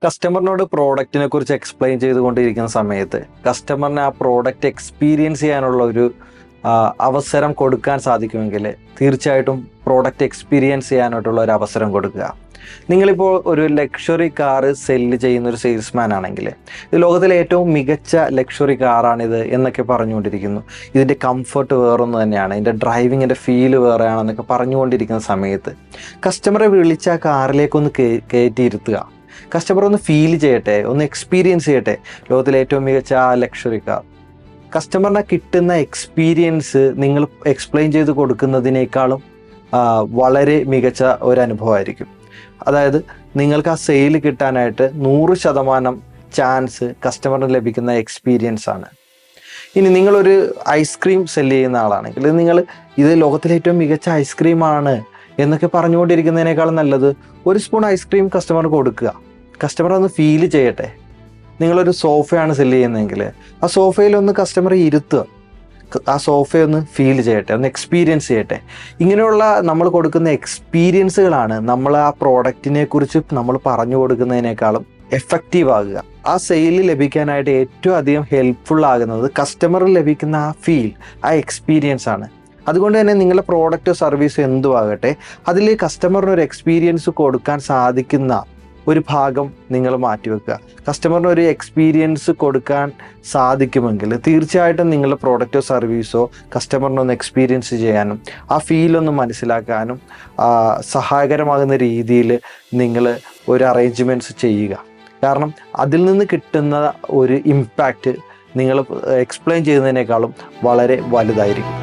കസ്റ്റമറിനോട് പ്രോഡക്റ്റിനെ കുറിച്ച് എക്സ്പ്ലെയിൻ ചെയ്തുകൊണ്ടിരിക്കുന്ന സമയത്ത് കസ്റ്റമറിന് ആ പ്രോഡക്റ്റ് എക്സ്പീരിയൻസ് ചെയ്യാനുള്ള ഒരു അവസരം കൊടുക്കാൻ സാധിക്കുമെങ്കിൽ തീർച്ചയായിട്ടും പ്രോഡക്റ്റ് എക്സ്പീരിയൻസ് ചെയ്യാനായിട്ടുള്ള ഒരു അവസരം കൊടുക്കുക. നിങ്ങളിപ്പോൾ ഒരു ലക്ഷറി കാറ് സെല്ല് ചെയ്യുന്ന ഒരു സെയിൽസ്മാൻ ആണെങ്കിൽ ഇത് ലോകത്തിലെ ഏറ്റവും മികച്ച ലക്ഷറി കാറാണിത് എന്നൊക്കെ പറഞ്ഞുകൊണ്ടിരിക്കുന്നു. ഇതിൻ്റെ കംഫർട്ട് വേറൊന്ന് തന്നെയാണ്, ഇതിൻ്റെ ഡ്രൈവിങ്ങിൻ്റെ ഫീല് വേറെയാണെന്നൊക്കെ പറഞ്ഞുകൊണ്ടിരിക്കുന്ന സമയത്ത് കസ്റ്റമറെ വിളിച്ച് ആ കാറിലേക്കൊന്ന് കയറ്റിയിരുത്തുക. കസ്റ്റമർ ഒന്ന് ഫീൽ ചെയ്യട്ടെ, ഒന്ന് എക്സ്പീരിയൻസ് ചെയ്യട്ടെ ലോകത്തിലെ ഏറ്റവും മികച്ച ആ ലക്ഷറി കാർ. കസ്റ്റമറിന് കിട്ടുന്ന എക്സ്പീരിയൻസ് നിങ്ങൾ എക്സ്പ്ലെയിൻ ചെയ്ത് കൊടുക്കുന്നതിനേക്കാളും വളരെ മികച്ച ഒരു അനുഭവമായിരിക്കും. അതായത് നിങ്ങൾക്ക് ആ സെയിൽ കിട്ടാനായിട്ട് 100% ചാൻസ് കസ്റ്റമറിന് ലഭിക്കുന്ന എക്സ്പീരിയൻസ് ആണ്. ഇനി നിങ്ങളൊരു ഐസ്ക്രീം സെല്ല് ചെയ്യുന്ന ആളാണെങ്കിൽ ഇത് ലോകത്തിലെ ഏറ്റവും മികച്ച ഐസ്ക്രീമാണ് എന്നൊക്കെ പറഞ്ഞുകൊണ്ടിരിക്കുന്നതിനേക്കാളും നല്ലത് ഒരു സ്പൂൺ ഐസ്ക്രീം കസ്റ്റമർക്ക് കൊടുക്കുക. കസ്റ്റമർ ഒന്ന് ഫീൽ ചെയ്യട്ടെ. നിങ്ങളൊരു സോഫയാണ് സെല്ല് ചെയ്യുന്നതെങ്കിൽ ആ സോഫയിലൊന്ന് കസ്റ്റമറെ ഇരുത്തുക, ആ സോഫയൊന്ന് ഫീൽ ചെയ്യട്ടെ, ഒന്ന് എക്സ്പീരിയൻസ് ചെയ്യട്ടെ. ഇങ്ങനെയുള്ള നമ്മൾ കൊടുക്കുന്ന എക്സ്പീരിയൻസുകളാണ് നമ്മൾ ആ പ്രോഡക്റ്റിനെ കുറിച്ച് നമ്മൾ പറഞ്ഞു കൊടുക്കുന്നതിനേക്കാളും എഫക്റ്റീവ് ആകുക. ആ സെയിൽ ലഭിക്കാനായിട്ട് ഏറ്റവും അധികം ഹെൽപ്ഫുൾ ആകുന്നത് കസ്റ്റമറിൽ ലഭിക്കുന്ന ആ ഫീൽ, ആ എക്സ്പീരിയൻസ് ആണ്. അതുകൊണ്ട് തന്നെ നിങ്ങളുടെ പ്രോഡക്റ്റോ സർവീസോ എന്തുവാകട്ടെ അതിൽ കസ്റ്റമറിന് ഒരു എക്സ്പീരിയൻസ് കൊടുക്കാൻ സാധിക്കുന്ന ഒരു ഭാഗം നിങ്ങൾ മാറ്റിവെക്കുക. കസ്റ്റമറിന് ഒരു എക്സ്പീരിയൻസ് കൊടുക്കാൻ സാധിക്കുമെങ്കിൽ തീർച്ചയായിട്ടും നിങ്ങളുടെ പ്രോഡക്റ്റോ സർവീസോ കസ്റ്റമറിനൊന്ന് എക്സ്പീരിയൻസ് ചെയ്യാനും ആ ഫീലൊന്ന് മനസ്സിലാക്കാനും സഹായകരമാകുന്ന രീതിയിൽ നിങ്ങൾ ഒരു അറേഞ്ച്മെൻറ്റ്സ് ചെയ്യുക. കാരണം അതിൽ നിന്ന് കിട്ടുന്ന ഒരു ഇമ്പാക്റ്റ് നിങ്ങൾ എക്സ്പ്ലെയിൻ ചെയ്യുന്നതിനേക്കാളും വളരെ വലുതായിരിക്കും.